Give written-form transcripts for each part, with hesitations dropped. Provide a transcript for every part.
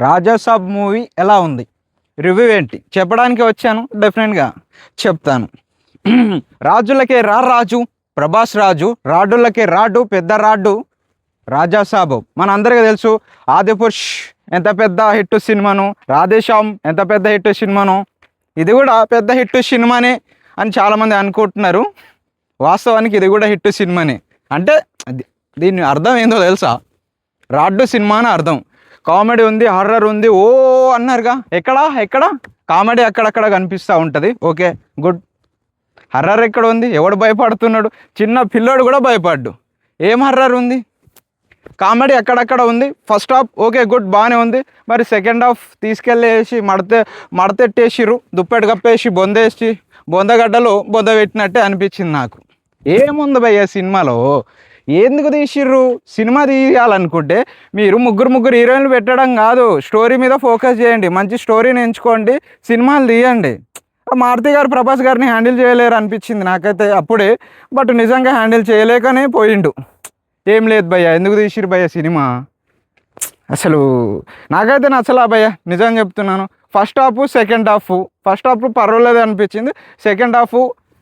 Raja Saab movie ఎలా ఉంది, review ఏంటి చెప్పడానికి వచ్చాను. డెఫినెట్గా చెప్తాను. రాజులకే రాజు ప్రభాస్ రాజు, రాడులకే రాడు పెద్ద రాడు రాజాసాబ్. మన అందరికీ తెలుసు ఆదిపురుష్ ఎంత పెద్ద హిట్ సినిమాను, రాధేశ్యామ్ ఎంత పెద్ద హిట్ సినిమాను, ఇది కూడా పెద్ద హిట్ సినిమానే అని చాలామంది అనుకుంటున్నారు. వాస్తవానికి ఇది కూడా హిట్ సినిమానే. అంటే దీని అర్థం ఏందో తెలుసా? రాడ్డు సినిమా అని అర్థం. కామెడీ ఉంది, హర్రర్ ఉంది, ఓ అన్నారుగా. ఎక్కడ కామెడీ అక్కడక్కడ కనిపిస్తూ ఉంటుంది. Okay good. హర్రర్ ఎక్కడ ఉంది? ఎవడు భయపడుతున్నాడు? చిన్న పిల్లోడు కూడా భయపడ్డు. ఏం హర్రర్ ఉంది? కామెడీ అక్కడక్కడ ఉంది. ఫస్ట్ హాఫ్ ఓకే గుడ్ బాగానే ఉంది. మరి సెకండ్ హాఫ్ తీసుకెళ్ళేసి మడతెట్టేసిర్రు, దుప్పెడు కప్పేసి బొందగడ్డలో బొంద పెట్టినట్టే అనిపించింది నాకు. ఏముంది భయ్య సినిమాలో? ఎందుకు తీసిర్రు? సినిమా తీయాలనుకుంటే మీరు ముగ్గురు హీరోయిన్లు పెట్టడం కాదు, స్టోరీ మీద ఫోకస్ చేయండి, మంచి స్టోరీని ఎంచుకోండి, సినిమాలు తీయండి. మారుతి గారు ప్రభాస్ గారిని హ్యాండిల్ చేయలేరు అనిపించింది నాకైతే అప్పుడే. బట్ నిజంగా హ్యాండిల్ చేయలేకనే పోయిండు. ఏం లేదు భయ్య, ఎందుకు తీసిర్రు భయ్య సినిమా? అసలు నాకైతే నచ్చలా భయ్య, నిజం చెప్తున్నాను. ఫస్ట్ హాఫ్ పర్వాలేదు అనిపించింది. సెకండ్ హాఫ్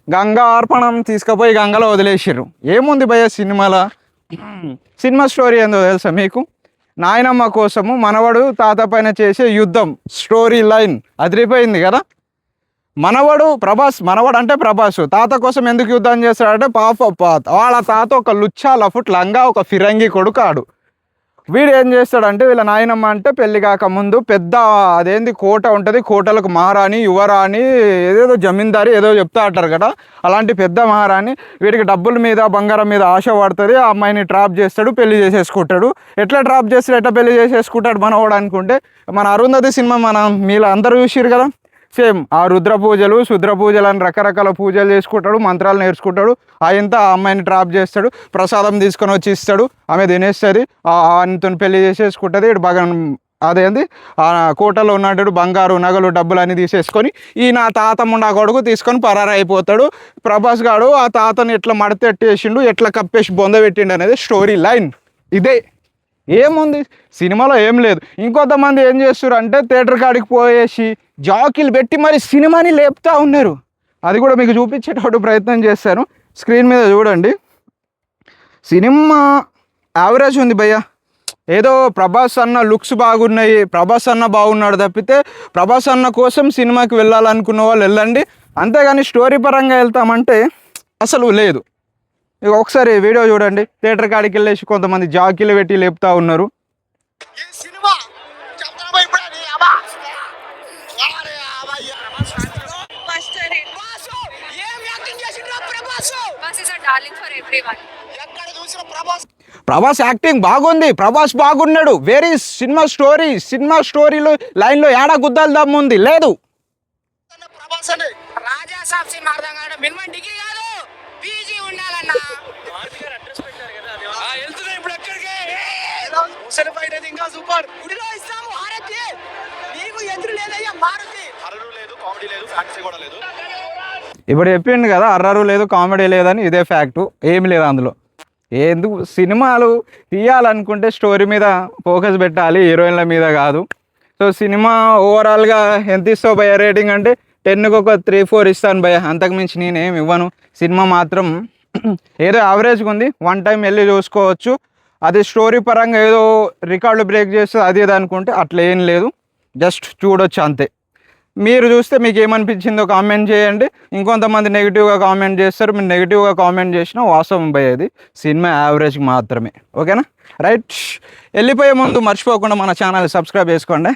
గంగా అర్పణం తీసుకుపోయి గంగలో వదిలేసిర్రు. ఏముంది భయ్య సినిమాలో? సినిమా స్టోరీ ఏందో తెలుసా మీకు? నాయనమ్మ కోసము మనవడు తాత పైన చేసే యుద్ధం స్టోరీ లైన్ అదిరిపోయింది కదా. మనవడు అంటే ప్రభాస్ తాత కోసం ఎందుకు యుద్ధం చేస్తాడంటే వాళ్ళ తాత ఒక లుచ్చా లఫుట్ లంగా ఒక ఫిరంగి కొడుకు ఆడు. వీడు ఏం చేస్తాడంటే వీళ్ళ నాయనమ్మ అంటే పెళ్లి కాకముందు పెద్ద అదేంది కోట ఉంటుంది, కోటలకు మహారాణి యువరాణి ఏదేదో జమీందారి ఏదో చెప్తా అంటారు కదా, అలాంటి పెద్ద మహారాణి. వీడికి డబ్బుల మీద బంగారం మీద ఆశ పడుతుంది. ఆ అమ్మాయిని ట్రాప్ చేస్తాడు, పెళ్లి చేసేసుకుంటాడు. ఎట్లా ట్రాప్ చేస్తాడు, ఎట్లా పెళ్లి చేసేసుకుంటాడు మనవాడు అనుకుంటే, మన అరుంధతి సినిమా మీలో అందరూ చూసిరు కదా. సేమ్ ఆ రుద్ర పూజలు శుద్ర పూజలు అని రకరకాల పూజలు చేసుకుంటాడు, మంత్రాలు నేర్చుకుంటాడు. ఆ అమ్మాయిని ట్రాప్ చేస్తాడు, ప్రసాదం తీసుకొని వచ్చి ఇస్తాడు, ఆమె తినేస్తుంది, ఆయనతో పెళ్లి చేసేసుకుంటుంది. ఇటు బాగా అదేంది ఆ కోటలో ఉన్నట్టు బంగారు నగలు డబ్బులు అన్నీ తీసేసుకొని ఈయన తాతముండా కొడుకు తీసుకొని పరారైపోతాడు. ప్రభాస్ గాడు ఆ తాతను ఎట్లా మడతెట్టేసిండు, ఎట్లా కప్పేసి బొందబెట్టిండు అనేది స్టోరీ లైన్. ఇదే. ఏముంది సినిమాలో? ఏం లేదు. ఇంకొంతమంది ఏం చేస్తారు అంటే థియేటర్ కాడికి పోయేసి జాకీలు పెట్టి మరి సినిమాని లేపుతూ ఉన్నారు. అది కూడా మీకు చూపించేటప్పుడు ప్రయత్నం చేశాను. స్క్రీన్ మీద చూడండి. సినిమా యావరేజ్ ఉంది భయ్య. ఏదో ప్రభాస్ అన్న లుక్స్ బాగున్నాయి, ప్రభాస్ అన్న బాగున్నాడు తప్పితే ప్రభాస్ అన్న కోసం సినిమాకి వెళ్ళాలనుకున్న వాళ్ళు వెళ్ళండి, అంతేగాని స్టోరీ పరంగా వెళ్తామంటే అసలు లేదు. ఇక ఒకసారి వీడియో చూడండి. థియేటర్ కాడికి వెళ్ళేసి కొంతమంది జాకీలు పెట్టి లేపుతా ఉన్నారు. ప్రభాస్ యాక్టింగ్ బాగుంది, ప్రభాస్ బాగున్నాడు. వేరే సినిమా స్టోరీలో లైన్లో ఏడా గుద్దాలు దమ్ముంది లేదు. ఇప్పుడు చెప్పిండు కదా హర్రరు లేదు కామెడీ లేదని. ఇదే ఫ్యాక్టు, ఏమి లేదు అందులో. ఎందుకు సినిమాలు తీయాలనుకుంటే స్టోరీ మీద ఫోకస్ పెట్టాలి, హీరోయిన్ల మీద కాదు. సో సినిమా ఓవరాల్గా ఎంత ఇస్తావు భయ్య రేటింగ్ అంటే 10కి ఒక 3-4 ఇస్తాను భయ్య, అంతకుమించి నేనేమి ఇవ్వను. సినిమా మాత్రం ఏదో యావరేజ్గా ఉంది, వన్ టైం వెళ్ళి చూసుకోవచ్చు. అది స్టోరీ పరంగా ఏదో రికార్డులు బ్రేక్ చేస్తే అది ఏదో అనుకుంటే అట్లా ఏం లేదు, జస్ట్ చూడొచ్చు అంతే. మీరు చూస్తే మీకు ఏమనిపించిందో కామెంట్ చేయండి. ఇంకొంతమంది నెగిటివ్గా కామెంట్ చేస్తారు, మీరు నెగిటివ్గా కామెంట్ చేసినా వాస్తవం పోయేది, సినిమా యావరేజ్ మాత్రమే. ఓకేనా? రైట్. వెళ్ళిపోయే ముందు మర్చిపోకుండా మన ఛానల్ సబ్స్క్రైబ్ చేసుకోండి.